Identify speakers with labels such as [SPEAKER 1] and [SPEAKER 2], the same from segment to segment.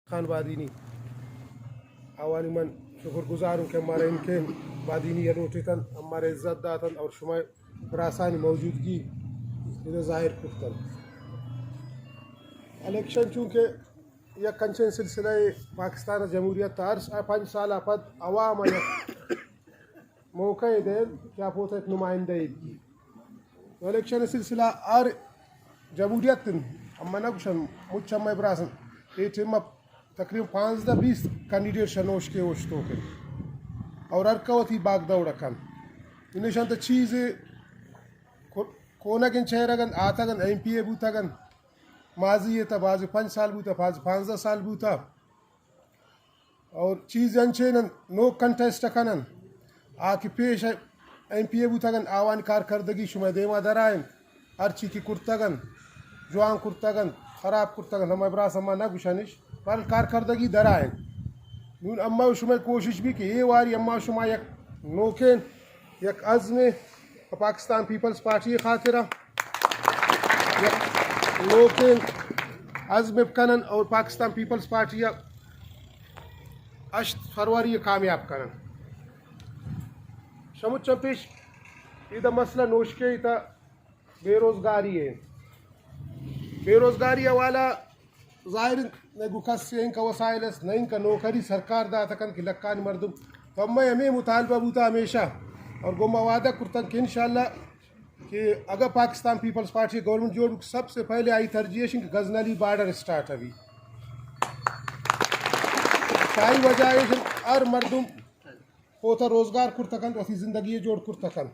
[SPEAKER 1] خان بادینی آوانی من شکر گزار ہوں کہ ہمارے ان کے بادینی لوٹتن ہمارے عزت داتن اور شما براسانی موجودگی ادھر ظاہر کرتن. الیکشن چونکہ یک کنچن سلسلہ پاکستان جمہوریت عرض 5 سال پد عوام موقع دے کیا پوتا ایک نمائندہ کی الیکشن سلسلہ اور جمہوریت اما نگوشن مچھم براسن ایٹم تقریباً 15-20 کینڈیڈیٹ شنوش کے وشتو کے اور ارکوتی باغ دوڑ کن انشان تو چیز کونگن چہرگن آتگن ایم پی اے بوتگن ماضی تا بعض 5 سال بوتا بعض 15 سال بوتا اور چیز انچینن نو کنٹیسٹ کنن آکے پیش ایم پی اے بوتگن آوان کارکردگی شما دیما درائن ارچی کی کرتگن جوان کرتگن خراب کرتگن ہمیں براس اما نگوشنش پر کارکردگی درائن نون اما شما کوشش بھی کہ یہ واری اما شما یک نوکین یک عزم پاکستان پیپلز پارٹی خاطرہ یک نوکین عزم کنن اور پاکستان پیپلز پارٹی 8 فروری کامیاب کنن. شمت چمپیش یہ مسئلہ نوشکے تا بے روزگاری ہے. بے روزگاری والا ظاہر نگو کس ان کا وسائل ہے نہ ان کا نوکری سرکار دا تکن کہ لکان مردم تو میں ہمیں مطالبہ بوتا ہمیشہ اور گما وعدہ کرتا کہ انشاءاللہ کہ اگر پاکستان پیپلز پارٹی گورنمنٹ جوڑ سب سے پہلے آئی ترجیح کہ غزنوی بارڈر سٹارٹ ابھی سائی وجہ ہے ہر مردم ہوتا روزگار کرتکن وسی زندگی جوڑ کرتکن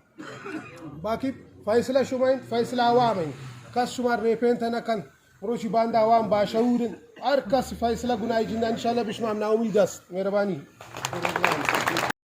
[SPEAKER 1] باقی فیصلہ شمائن فیصلہ عوام ہیں کس شمار ریپین تھا نکن روشی باندہ عوام باشعور ہر کس فیصلہ گناہی جندہ انشاءاللہ بشمام نا امید است. مہربانی.